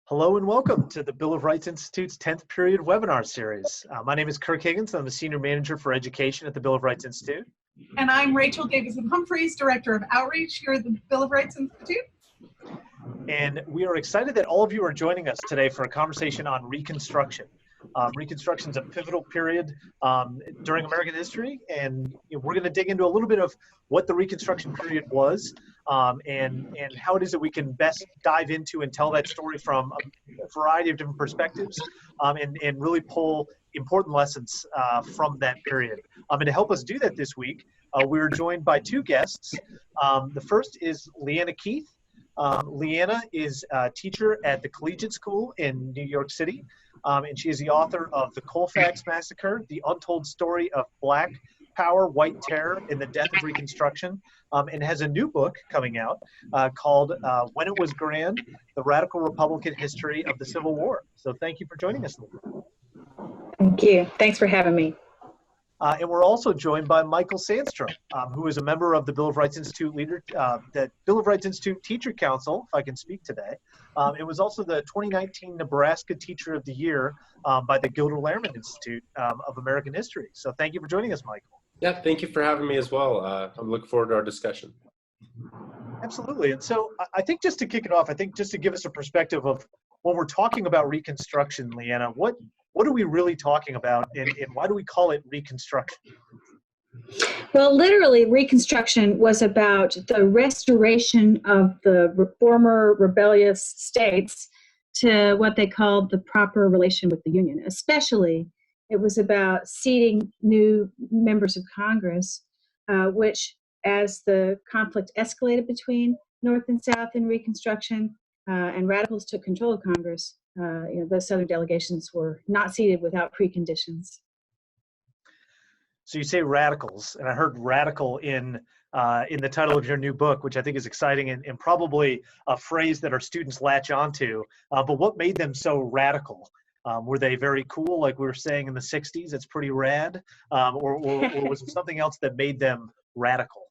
Hello and welcome to the Bill of Rights Institute's 10th period webinar series. My name is Kirk Higgins. I'm the Senior Manager for Education at the Bill of Rights Institute. And I'm Rachel Davison Humphries, Director of Outreach here at the Bill of Rights Institute. And we are excited that all of you are joining us today for a conversation on Reconstruction. Reconstruction is a pivotal period during American history, and we're going to dig into a little bit of what the Reconstruction period was and how it is that we can best dive into and tell that story from a variety of different perspectives and really pull important lessons from that period. And to help us do that this week, we were joined by two guests. The first is LeeAnna Keith. LeeAnna is a teacher at the Collegiate School in New York City, and she is the author of The Colfax Massacre, The Untold Story of Black Power, White Terror, and the Death of Reconstruction, and has a new book coming out called When It Was Grand, The Radical Republican History of the Civil War. So thank you for joining us, LeeAnna. Thank you. Thanks for having me. And we're also joined by Michael Sandstrom, who is a member of the Bill of Rights Institute the Bill of Rights Institute Teacher Council, if I can speak today. It was also the 2019 Nebraska Teacher of the Year by the Gilder Lehrman Institute of American History. So thank you for joining us, Michael. Yeah, thank you for having me as well. I'm looking forward to our discussion. Absolutely. And so I think just to kick it off, I think just to give us a perspective of when we're talking about Reconstruction, LeeAnna, what are we really talking about, and why do we call it Reconstruction? Well, literally, Reconstruction was about the restoration of the former rebellious states to what they called the proper relation with the Union. Especially, it was about seating new members of Congress, which, as the conflict escalated between North and South in Reconstruction, and radicals took control of Congress, those Southern delegations were not seated without preconditions. So you say radicals, and I heard radical in the title of your new book, which I think is exciting and probably a phrase that our students latch onto. But what made them so radical? Were they very cool, like we were saying in the 60s? It's pretty rad. Or was it something else that made them radical?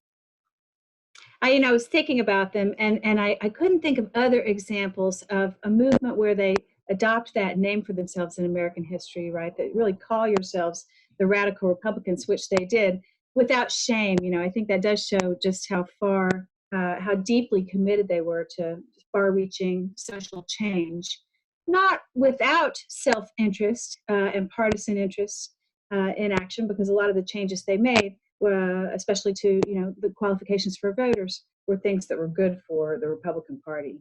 I was thinking about them, and I couldn't think of other examples of a movement where they adopt that name for themselves in American history, right? That really call yourselves the Radical Republicans, which they did without shame. I think that does show just how deeply committed they were to far-reaching social change, not without self-interest and partisan interest in action, because a lot of the changes they made, especially to the qualifications for voters, were things that were good for the Republican Party.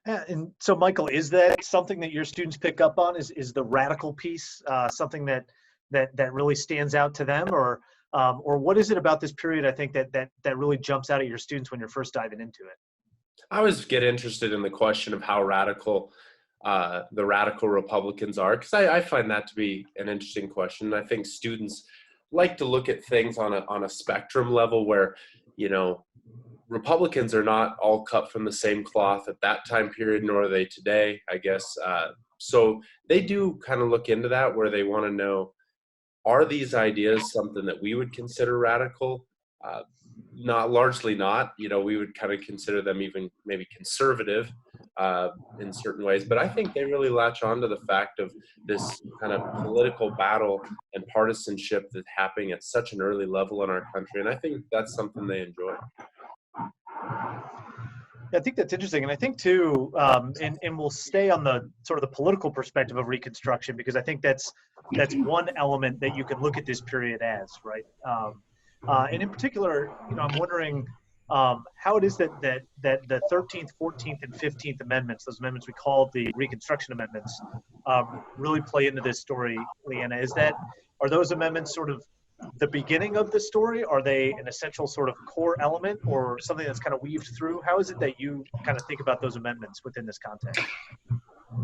Yeah, and so Michael, is that something that your students pick up on? Is the radical piece something that really stands out to them, or what is it about this period? I think that really jumps out at your students when you're first diving into it. I always get interested in the question of how radical the radical Republicans are, because I find that to be an interesting question. I think students like to look at things on a spectrum level where, Republicans are not all cut from the same cloth at that time period, nor are they today, I guess. So they do kind of look into that, where they want to know, are these ideas something that we would consider radical? Largely not. We would kind of consider them even maybe conservative in certain ways. But I think they really latch on to the fact of this kind of political battle and partisanship that's happening at such an early level in our country. And I think that's something they enjoy. I think that's interesting, and I think too, and we'll stay on the sort of the political perspective of Reconstruction, because I think that's one element that you can look at this period as, right? And in particular, I'm wondering how it is that the 13th, 14th, and 15th Amendments, those amendments we call the Reconstruction Amendments, really play into this story, LeeAnna. Are those amendments sort of the beginning of the story? Are they an essential sort of core element, or something that's kind of weaved through? How is it that you kind of think about those amendments within this context?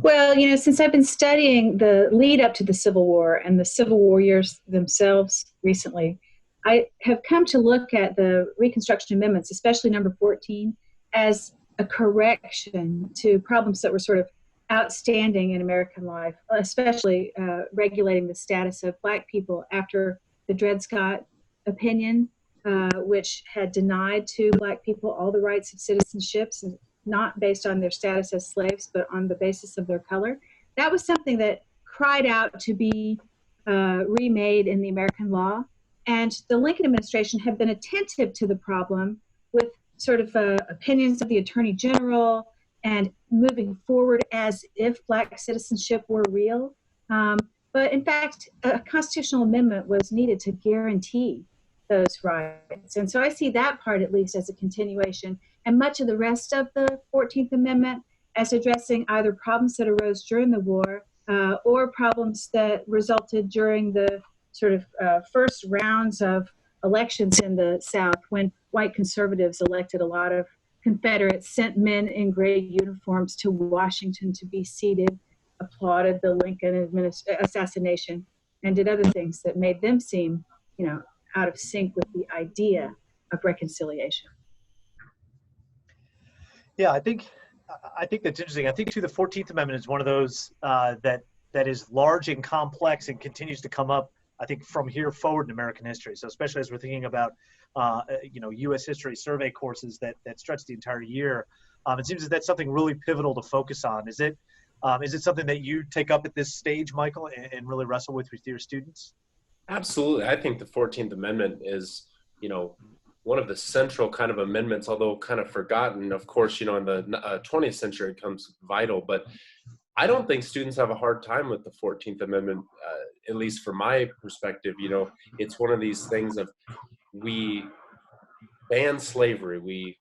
Well, since I've been studying the lead up to the Civil War and the Civil War years themselves recently, I have come to look at the Reconstruction Amendments, especially number 14, as a correction to problems that were sort of outstanding in American life, especially regulating the status of Black people after the Dred Scott opinion, which had denied to Black people all the rights of citizenship not based on their status as slaves, but on the basis of their color. That was something that cried out to be remade in the American law. And the Lincoln administration had been attentive to the problem with sort of opinions of the Attorney General and moving forward as if Black citizenship were real. But in fact, a constitutional amendment was needed to guarantee those rights. And so I see that part, at least, as a continuation, and much of the rest of the 14th Amendment as addressing either problems that arose during the war or problems that resulted during the sort of first rounds of elections in the South, when white conservatives elected a lot of Confederates, sent men in gray uniforms to Washington to be seated, applauded the Lincoln assassination, and did other things that made them seem, out of sync with the idea of reconciliation. Yeah, I think that's interesting. I think too, the 14th Amendment is one of those that is large and complex and continues to come up, I think, from here forward in American history. So especially as we're thinking about, U.S. history survey courses that stretch the entire year, it seems that that's something really pivotal to focus on. Is it something that you take up at this stage, Michael, and really wrestle with your students? Absolutely. I think the 14th Amendment is, one of the central kind of amendments, although kind of forgotten. Of course, in the 20th century it becomes vital, but I don't think students have a hard time with the 14th Amendment, at least from my perspective. It's one of these things of, we ban slavery, we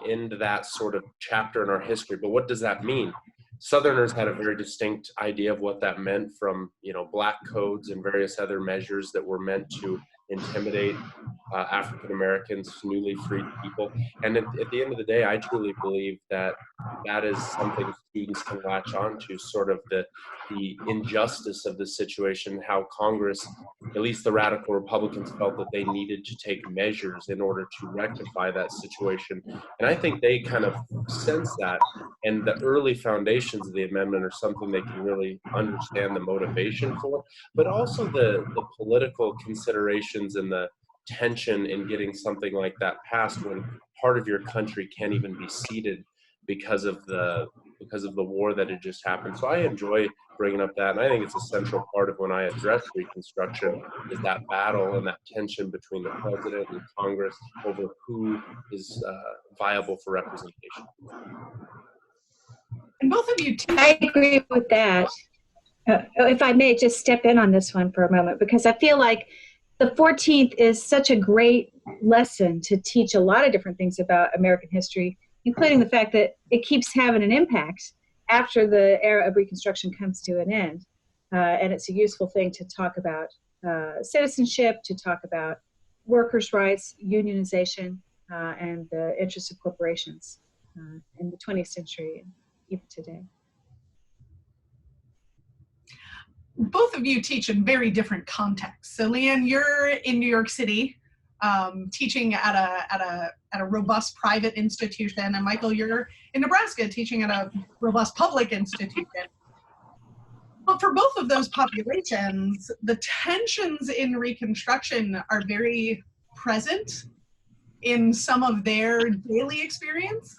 end that sort of chapter in our history, but what does that mean? Southerners had a very distinct idea of what that meant from, black codes and various other measures that were meant to intimidate African Americans, newly freed people. And at the end of the day, I truly believe that is something students can latch on to, sort of the injustice of the situation, how Congress, at least the radical Republicans, felt that they needed to take measures in order to rectify that situation. And I think they kind of sense that, and the early foundations of the amendment are something they can really understand the motivation for, but also the political considerations and the tension in getting something like that passed when part of your country can't even be seated because of the war that had just happened. So I enjoy bringing up that, and I think it's a central part of when I address Reconstruction, is that battle and that tension between the president and Congress over who is viable for representation. And both of you I agree with that. If I may just step in on this one for a moment, because I feel like the 14th is such a great lesson to teach a lot of different things about American history, including the fact that it keeps having an impact after the era of Reconstruction comes to an end. And it's a useful thing to talk about citizenship, to talk about workers' rights, unionization, and the interests of corporations in the 20th century and even today. Both of you teach in very different contexts. So LeeAnna, you're in New York City, teaching at a robust private institution, and Michael, you're in Nebraska teaching at a robust public institution. But for both of those populations, the tensions in Reconstruction are very present in some of their daily experience.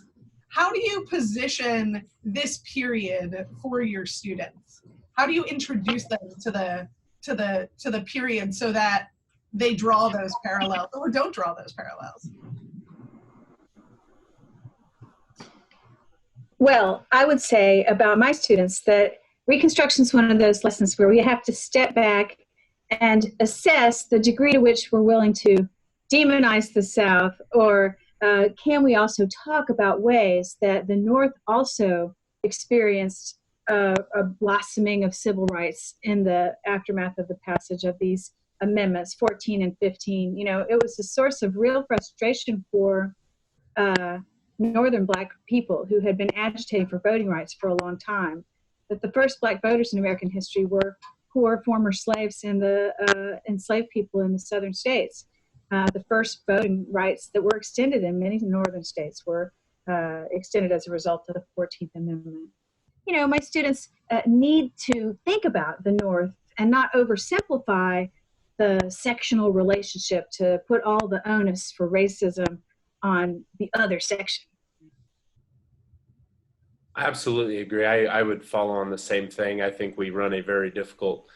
How do you position this period for your students? How do you introduce them to the period so that they draw those parallels or don't draw those parallels? Well, I would say about my students that Reconstruction is one of those lessons where we have to step back and assess the degree to which we're willing to demonize the South, or can we also talk about ways that the North also experienced a blossoming of civil rights in the aftermath of the passage of these amendments, 14 and 15. It was a source of real frustration for Northern Black people who had been agitating for voting rights for a long time, that the first Black voters in American history were poor former slaves and the enslaved people in the Southern states. The first voting rights that were extended in many Northern states were extended as a result of the 14th Amendment. My students need to think about the North and not oversimplify the sectional relationship to put all the onus for racism on the other section. I absolutely agree. I would follow on the same thing. I think we run a very difficult,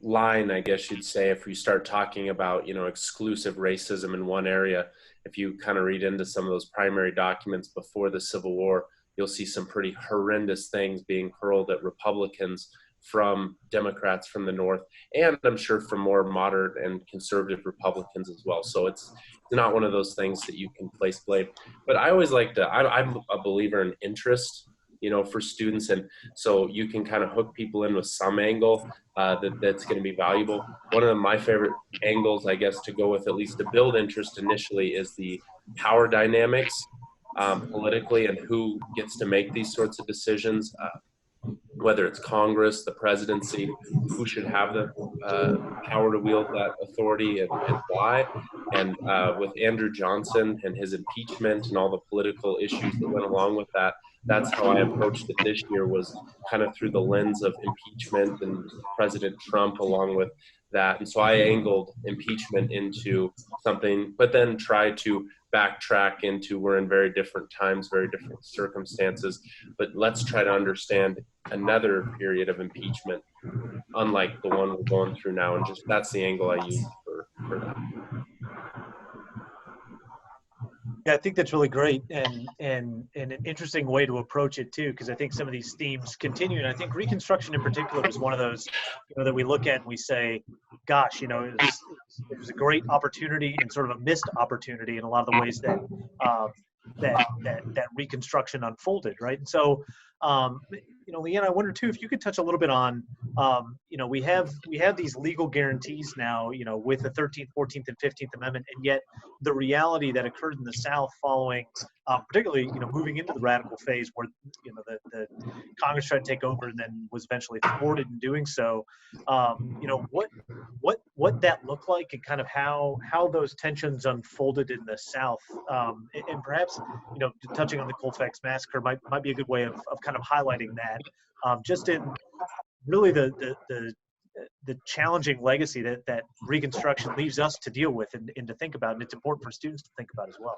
line, I guess you'd say, if we start talking about, exclusive racism in one area. If you kind of read into some of those primary documents before the Civil War, you'll see some pretty horrendous things being hurled at Republicans from Democrats from the North, and I'm sure from more moderate and conservative Republicans as well. So it's not one of those things that you can place blame. But I always like to, I'm a believer in interest, for students. And so you can kind of hook people in with some angle that's going to be valuable. One of my favorite angles, I guess, to go with, at least to build interest initially, is the power dynamics politically, and who gets to make these sorts of decisions. Whether it's Congress, the presidency, who should have the power to wield that authority, and why. And with Andrew Johnson and his impeachment and all the political issues that went along with that, that's how I approached it this year, was kind of through the lens of impeachment and President Trump along with that. And so I angled impeachment into something, but then tried to backtrack into, we're in very different times, very different circumstances, but let's try to understand another period of impeachment unlike the one we're going through now. And just that's the angle I use for that. Yeah, I think that's really great, and an interesting way to approach it too, because I think some of these themes continue, and I think Reconstruction in particular is one of those, that we look at and we say, gosh, it was a great opportunity and sort of a missed opportunity in a lot of the ways that that Reconstruction unfolded, right? And so, LeeAnna, I wonder too if you could touch a little bit on, we have these legal guarantees now, with the 13th, 14th, and 15th Amendment, and yet the reality that occurred in the South following, particularly, moving into the radical phase, where the Congress tried to take over and then was eventually thwarted in doing so. What that looked like, and kind of how those tensions unfolded in the South, and perhaps touching on the Colfax Massacre might be a good way of kind of highlighting that, just in really the challenging legacy that Reconstruction leaves us to deal with and to think about, and it's important for students to think about as well.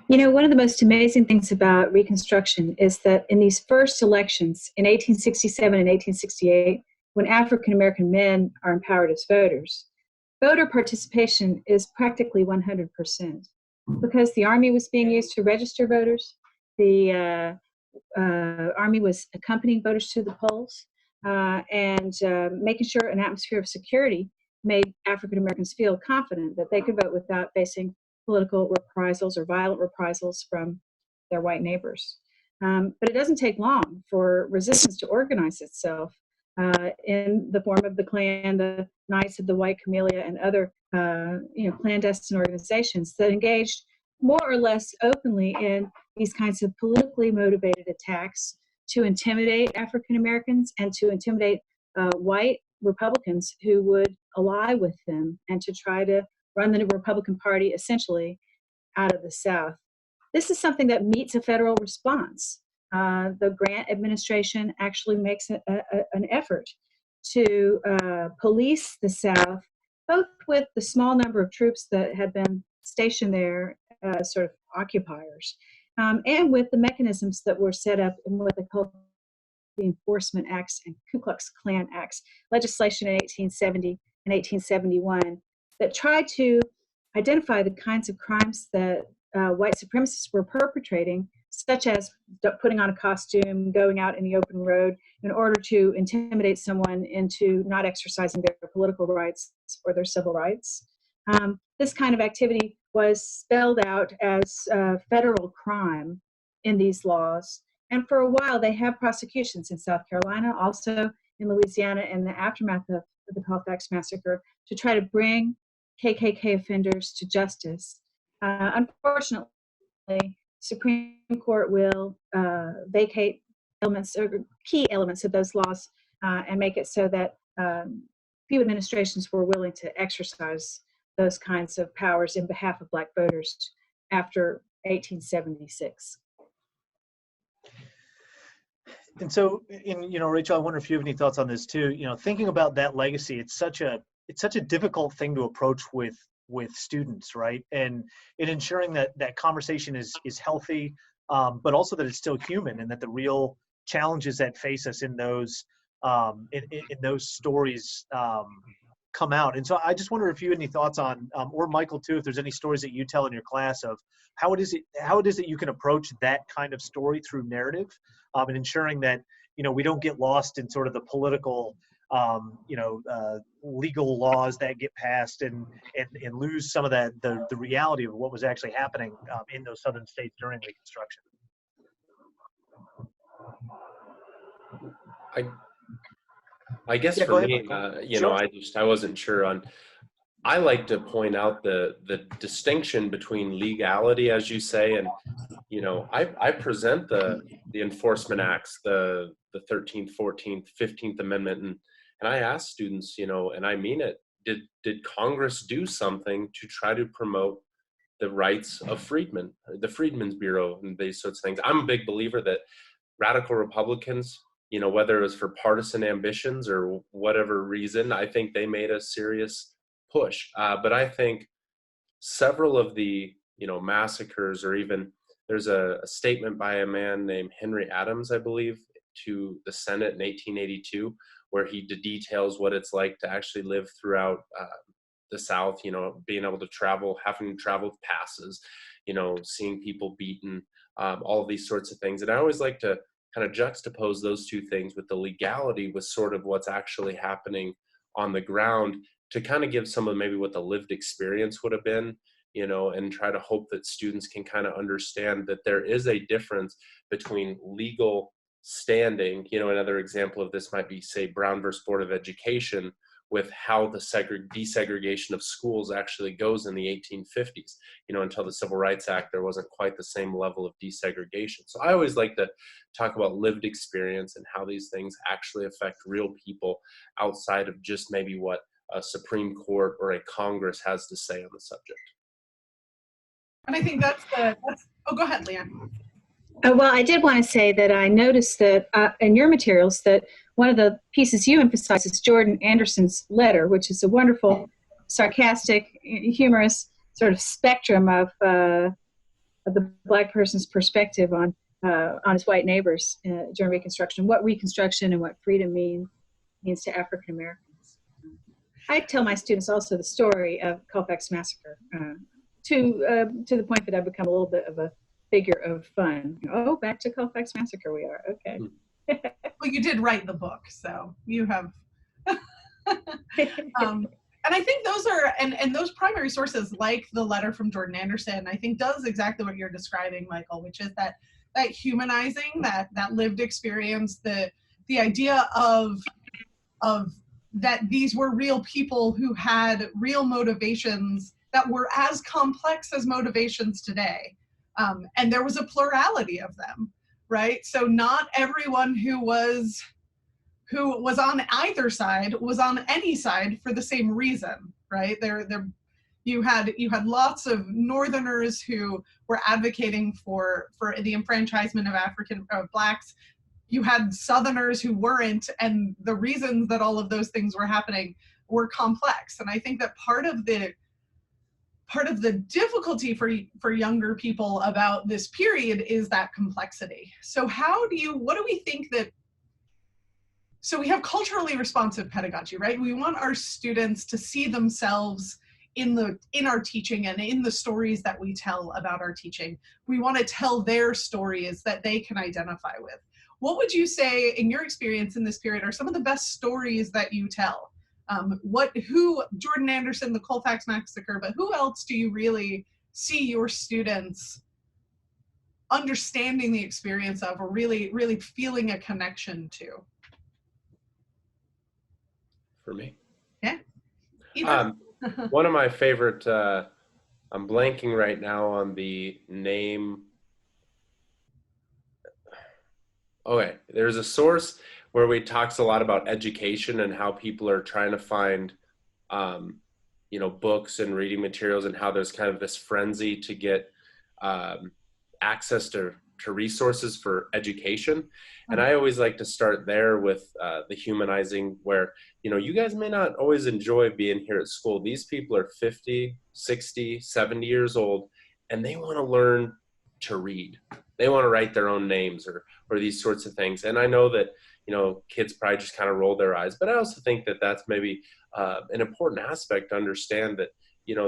One of the most amazing things about Reconstruction is that in these first elections in 1867 and 1868, when African American men are empowered as voters, voter participation is practically 100%, because the Army was being used to register voters. The Army was accompanying voters to the polls, and making sure an atmosphere of security made African Americans feel confident that they could vote without facing political reprisals or violent reprisals from their white neighbors. But it doesn't take long for resistance to organize itself in the form of the Klan, the Knights of the White Camellia, and other clandestine organizations that engaged more or less openly in these kinds of politically motivated attacks to intimidate African Americans and to intimidate white Republicans who would ally with them, and to try to run the Republican Party essentially out of the South. This is something that meets a federal response. The Grant administration actually makes an effort to police the South, both with the small number of troops that had been stationed there as sort of occupiers, and with the mechanisms that were set up in what they called the Enforcement Acts and Ku Klux Klan Acts, legislation in 1870 and 1871, that tried to identify the kinds of crimes that white supremacists were perpetrating, such as putting on a costume, going out in the open road in order to intimidate someone into not exercising their political rights or their civil rights. This kind of activity was spelled out as federal crime in these laws. And for a while, they have prosecutions in South Carolina, also in Louisiana, in the aftermath of the Colfax Massacre, to try to bring KKK offenders to justice. Unfortunately, Supreme Court will vacate elements or key elements of those laws and make it so that few administrations were willing to exercise those kinds of powers in behalf of Black voters after 1876. And so, Rachel, I wonder if you have any thoughts on this too. Thinking about that legacy, it's such a difficult thing to approach with students, right? And in ensuring that conversation is healthy, but also that it's still human, and that the real challenges that face us in those stories come out. And so I just wonder if you had any thoughts on, or Michael too, if there's any stories that you tell in your class of how it is that you can approach that kind of story through narrative, and ensuring that, we don't get lost in sort of the political, legal laws that get passed and lose some of the reality of what was actually happening in those southern states during Reconstruction. I guess Yeah, for ahead, me, Sure. I wasn't sure on. I like to point out the distinction between legality, as you say, and I present the enforcement acts, the 13th, 14th, 15th Amendment, and I ask students, and I mean it. Did Congress do something to try to promote the rights of freedmen, the Freedmen's Bureau, and these sorts of things? I'm a big believer that radical Republicans, whether it was for partisan ambitions or whatever reason, I think they made a serious push. But I think several of the, massacres, or even there's a statement by a man named Henry Adams, I believe, to the Senate in 1882, where he details what it's like to actually live throughout the South, being able to travel, having to travel with passes, seeing people beaten, all of these sorts of things. And I always like to kind of juxtapose those two things with the legality with sort of what's actually happening on the ground, to kind of give some of maybe what the lived experience would have been, and try to hope that students can kind of understand that there is a difference between legal standing. Another example of this might be, say, Brown versus Board of Education, with how the desegregation of schools actually goes in the 1850s. Until the Civil Rights Act, there wasn't quite the same level of desegregation. So I always like to talk about lived experience and how these things actually affect real people outside of just maybe what a Supreme Court or a Congress has to say on the subject. And I think that's oh, go ahead, LeeAnna. Well, I did want to say that I noticed that in your materials that one of the pieces you emphasize is Jordan Anderson's letter, which is a wonderful, sarcastic, humorous sort of spectrum of the Black person's perspective on his white neighbors during Reconstruction, what Reconstruction and what freedom means to African Americans. I tell my students also the story of Colfax Massacre to the point that I've become a little bit of a figure of fun. Oh, back to Colfax Massacre we are. Okay. Well, you did write the book, so you have. And I think those are, and those primary sources, like the letter from Jordan Anderson, I think does exactly what you're describing, Michael, which is that humanizing, that lived experience, the idea of that these were real people who had real motivations that were as complex as motivations today. And there was a plurality of them, right? So not everyone who was on either side was on any side for the same reason, right? You had lots of Northerners who were advocating for the enfranchisement of Blacks. You had Southerners who weren't, and the reasons that all of those things were happening were complex. And I think that part of the difficulty for younger people about this period is that complexity. So what do we think so we have culturally responsive pedagogy, right? We want our students to see themselves in our teaching and in the stories that we tell about our teaching. We want to tell their stories that they can identify with. What would you say, in your experience in this period, are some of the best stories that you tell? Jordan Anderson, the Colfax Massacre, but who else do you really see your students understanding the experience of, or really, really feeling a connection to? For me? Yeah. One of my favorite, I'm blanking right now on the name. Okay, there's a source where we talks a lot about education and how people are trying to find, books and reading materials, and how there's kind of this frenzy to get access to resources for education. And I always like to start there with the humanizing, where, you guys may not always enjoy being here at school. These people are 50, 60, 70 years old, and they want to learn to read. They want to write their own names or these sorts of things. And I know that, kids probably just kind of roll their eyes, but I also think that that's maybe an important aspect to understand that,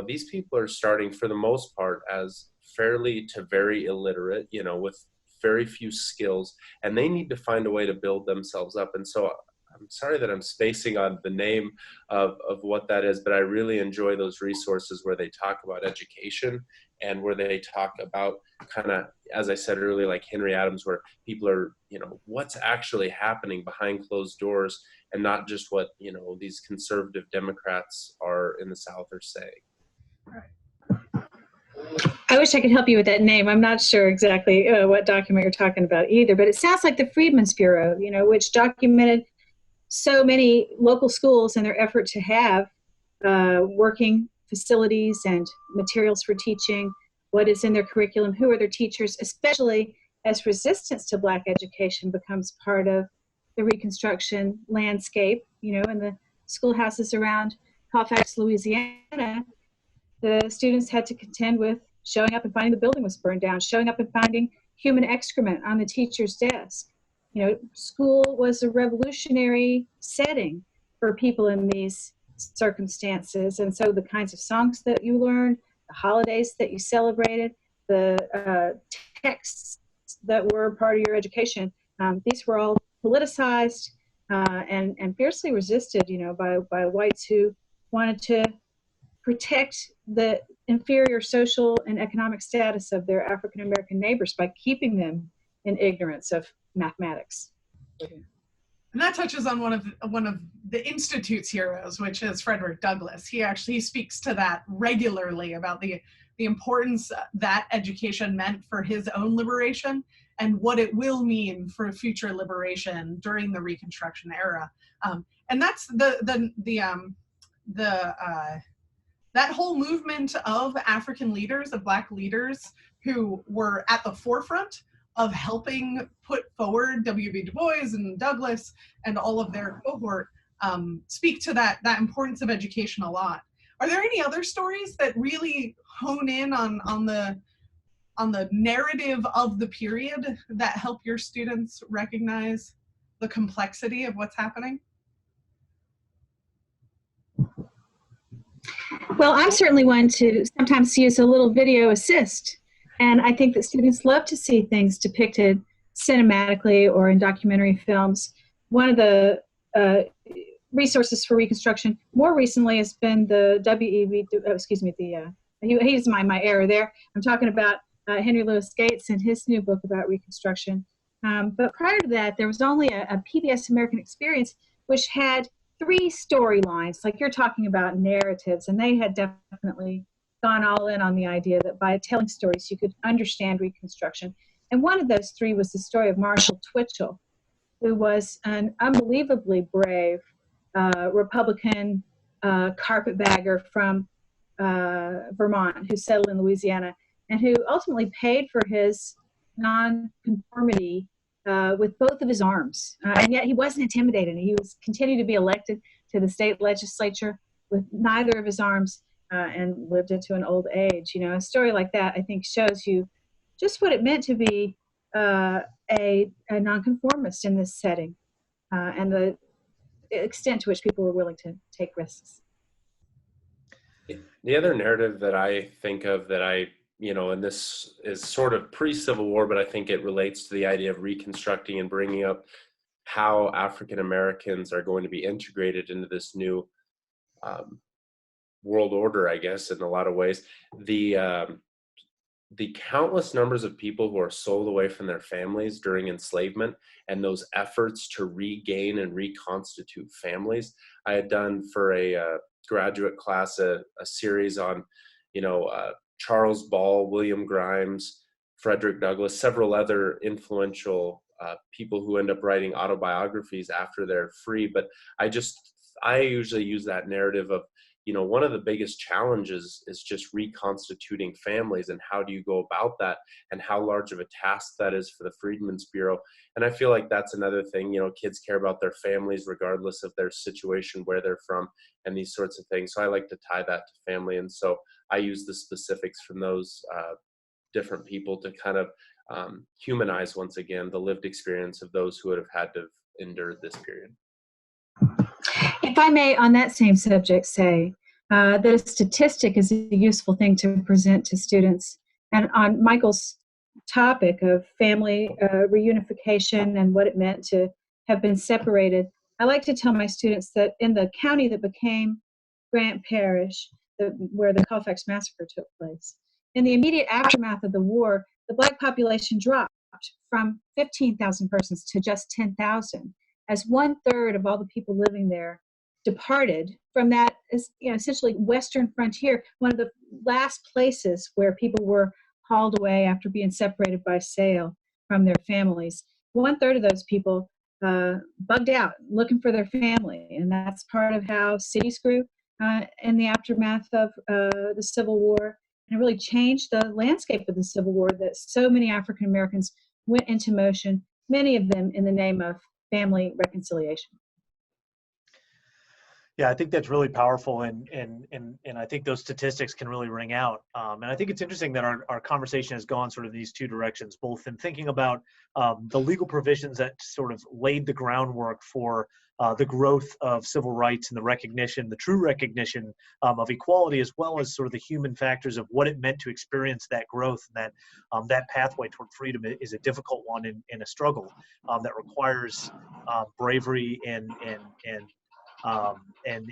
these people are starting for the most part as fairly to very illiterate, with very few skills, and they need to find a way to build themselves up. And so I'm sorry that I'm spacing on the name of what that is, but I really enjoy those resources where they talk about education and where they talk about kind of, as I said earlier, like Henry Adams, where people are, what's actually happening behind closed doors and not just what, these conservative Democrats are in the South are saying. I wish I could help you with that name. I'm not sure exactly what document you're talking about either, but it sounds like the Freedmen's Bureau, which documented so many local schools in their effort to have working facilities and materials for teaching, what is in their curriculum, who are their teachers, especially as resistance to Black education becomes part of the Reconstruction landscape, in the schoolhouses around Colfax, Louisiana. The students had to contend with showing up and finding the building was burned down, showing up and finding human excrement on the teacher's desk. School was a revolutionary setting for people in these circumstances. And so the kinds of songs that you learned, the holidays that you celebrated, the texts that were part of your education, these were all politicized and fiercely resisted, by whites who wanted to protect the inferior social and economic status of their African American neighbors by keeping them in ignorance of mathematics. And that touches on one of the Institute's heroes, which is Frederick Douglass. He speaks to that regularly about the importance that education meant for his own liberation and what it will mean for future liberation during the Reconstruction era. And that's that whole movement of African leaders, of Black leaders who were at the forefront of helping put forward W.B. Du Bois and Douglass and all of their cohort, speak to that importance of education a lot. Are there any other stories that really hone in on the narrative of the period that help your students recognize the complexity of what's happening? Well, I'm certainly one to sometimes use a little video assist. And I think that students love to see things depicted cinematically or in documentary films. One of the resources for Reconstruction more recently has been the he's my error there. I'm talking about Henry Louis Gates and his new book about Reconstruction. But prior to that, there was only a PBS American Experience, which had 3 storylines, like you're talking about narratives, and they had definitely gone all in on the idea that by telling stories you could understand Reconstruction. And one of those 3 was the story of Marshall Twitchell, who was an unbelievably brave Republican carpetbagger from Vermont who settled in Louisiana and who ultimately paid for his nonconformity with both of his arms. And yet he wasn't intimidated. He was continued to be elected to the state legislature with neither of his arms and lived into an old age. A story like that, I think, shows you just what it meant to be a nonconformist in this setting and the extent to which people were willing to take risks. The other narrative that I think of that and this is sort of pre-Civil War, but I think it relates to the idea of reconstructing and bringing up how African Americans are going to be integrated into this new world order, I guess, in a lot of ways. The countless numbers of people who are sold away from their families during enslavement and those efforts to regain and reconstitute families. I had done for a graduate class a series on, Charles Ball, William Grimes, Frederick Douglass, several other influential people who end up writing autobiographies after they're free. But I usually use that narrative of, one of the biggest challenges is just reconstituting families, and how do you go about that, and how large of a task that is for the Freedmen's Bureau. And I feel like that's another thing, kids care about their families regardless of their situation, where they're from, and these sorts of things. So I like to tie that to family. And so I use the specifics from those different people to kind of humanize once again the lived experience of those who would have had to have endured this period. If I may, on that same subject, say that a statistic is a useful thing to present to students. And on Michael's topic of family reunification and what it meant to have been separated, I like to tell my students that in the county that became Grant Parish, where the Colfax Massacre took place, in the immediate aftermath of the war, the Black population dropped from 15,000 persons to just 10,000, as 1/3 of all the people living there departed from that, essentially Western frontier, one of the last places where people were hauled away after being separated by sail from their families. 1/3 of those people bugged out looking for their family, and that's part of how cities grew in the aftermath of the Civil War, and it really changed the landscape of the Civil War that so many African Americans went into motion, many of them in the name of family reconciliation. Yeah, I think that's really powerful, and I think those statistics can really ring out. And I think it's interesting that our conversation has gone sort of these two directions, both in thinking about the legal provisions that sort of laid the groundwork for the growth of civil rights and the recognition, the true recognition of equality, as well as sort of the human factors of what it meant to experience that growth, and that pathway toward freedom is a difficult one in a struggle that requires bravery and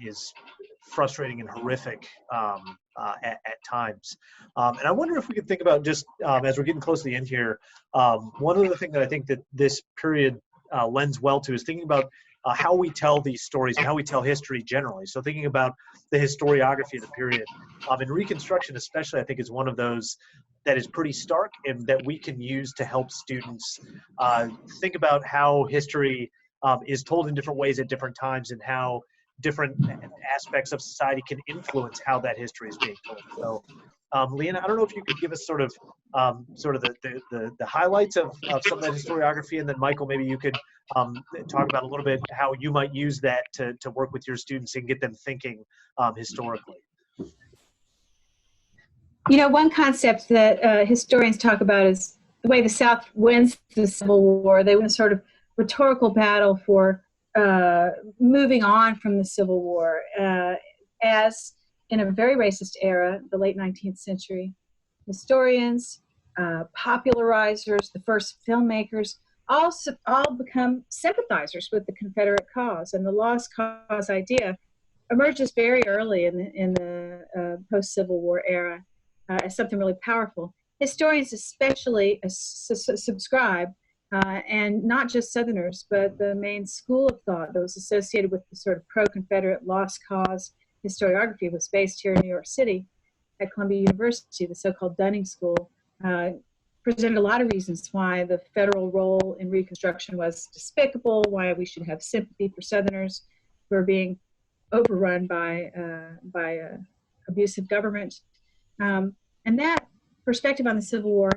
is frustrating and horrific at times. And I wonder if we could think about just as we're getting close to the end here, one of the things that I think that this period lends well to is thinking about how we tell these stories and how we tell history generally. So thinking about the historiography of the period. And Reconstruction especially, I think, is one of those that is pretty stark and that we can use to help students think about how history is told in different ways at different times, and how different aspects of society can influence how that history is being told. So, LeeAnna, I don't know if you could give us sort of the highlights of some of that historiography, and then Michael, maybe you could talk about a little bit how you might use that to work with your students and get them thinking historically. You know, one concept that historians talk about is the way the South wins the Civil War. They win a sort of rhetorical battle for moving on from the Civil War, as in a very racist era, the late 19th century, historians, popularizers, the first filmmakers, all become sympathizers with the Confederate cause, and the lost cause idea emerges very early in the post-Civil War era as something really powerful. Historians especially subscribe, and not just Southerners, but the main school of thought that was associated with the sort of pro-Confederate lost cause historiography was based here in New York City at Columbia University. The so-called Dunning School presented a lot of reasons why the federal role in Reconstruction was despicable, why we should have sympathy for Southerners who are being overrun by abusive government. And that perspective on the Civil War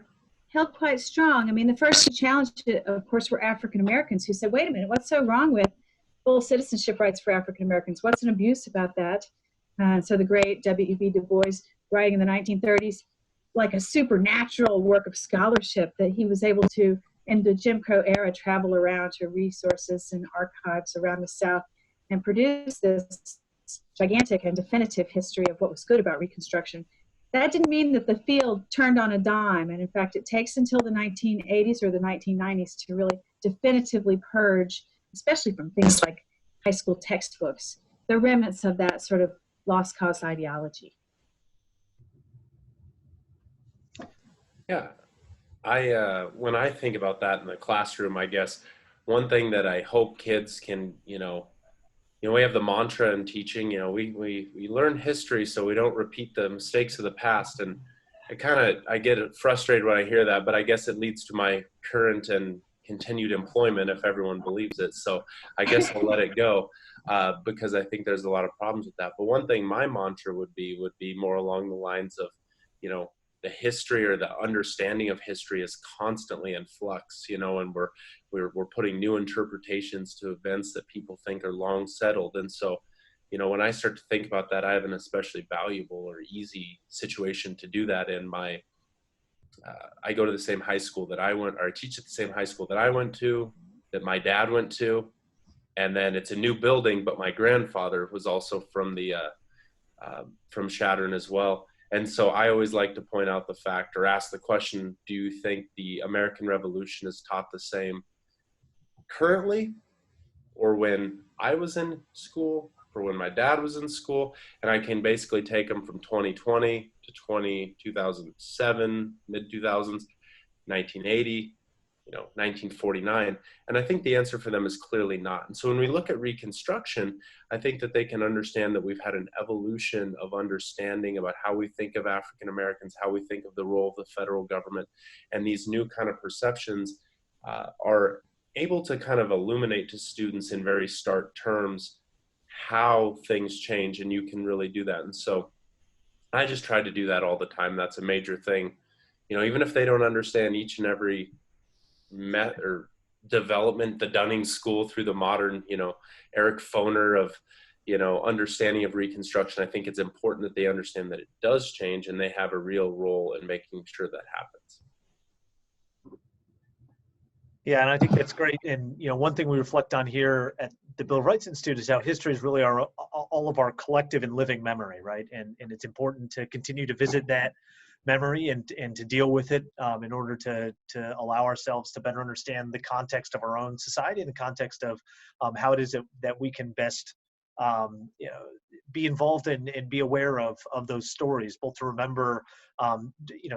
held quite strong. I mean, the first to challenge it, of course, were African Americans who said, wait a minute, what's so wrong with full citizenship rights for African Americans? What's an abuse about that? So the great W.E.B. Du Bois, writing in the 1930s, like a supernatural work of scholarship, that he was able to, in the Jim Crow era, travel around to resources and archives around the South and produce this gigantic and definitive history of what was good about Reconstruction. That didn't mean that the field turned on a dime, and in fact, it takes until the 1980s or the 1990s to really definitively purge, especially from things like high school textbooks, the remnants of that sort of lost cause ideology. Yeah, when I think about that in the classroom, I guess one thing that I hope kids can, we have the mantra in teaching, we learn history so we don't repeat the mistakes of the past. And I get frustrated when I hear that, but I guess it leads to my current and continued employment if everyone believes it. So I guess I'll let it go because I think there's a lot of problems with that. But one thing my mantra would be more along the lines of, the history or the understanding of history is constantly in flux, and we're putting new interpretations to events that people think are long settled. And so, when I start to think about that, I have an especially valuable or easy situation to do that in my I go to the same high school that I went, or I teach at the same high school that I went to, that my dad went to, and then it's a new building, but my grandfather was also from the from Chadron as well. And so I always like to point out the fact, or ask the question, do you think the American Revolution is taught the same currently, or when I was in school, or when my dad was in school? And I can basically take them from 2020 to 2007, mid 2000s, 1980, 1949. And I think the answer for them is clearly not. And so when we look at Reconstruction, I think that they can understand that we've had an evolution of understanding about how we think of African Americans, how we think of the role of the federal government, and these new kind of perceptions are able to kind of illuminate to students in very stark terms how things change, and you can really do that. And so I just try to do that all the time. That's a major thing. Even if they don't understand each and every or development, the Dunning School through the modern, Eric Foner of, understanding of Reconstruction, I think it's important that they understand that it does change and they have a real role in making sure that happens. Yeah, and I think that's great. And one thing we reflect on here at the Bill of Rights Institute is how history is really all of our collective and living memory, right? And it's important to continue to visit that memory and to deal with it in order to allow ourselves to better understand the context of our own society and the context of how it is that we can best be involved in and be aware of those stories, both to remember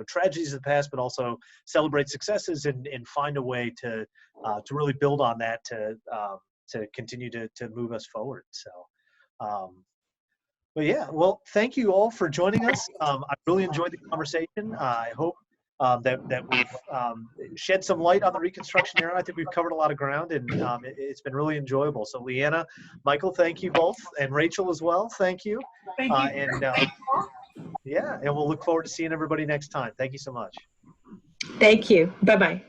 tragedies of the past, but also celebrate successes and find a way to really build on that to continue to move us forward. So but yeah, well, thank you all for joining us. I really enjoyed the conversation. I hope that we've shed some light on the Reconstruction era. I think we've covered a lot of ground, and it's been really enjoyable. So LeeAnna, Michael, thank you both, and Rachel as well. Thank you. Thank you. And we'll look forward to seeing everybody next time. Thank you so much. Thank you. Bye-bye.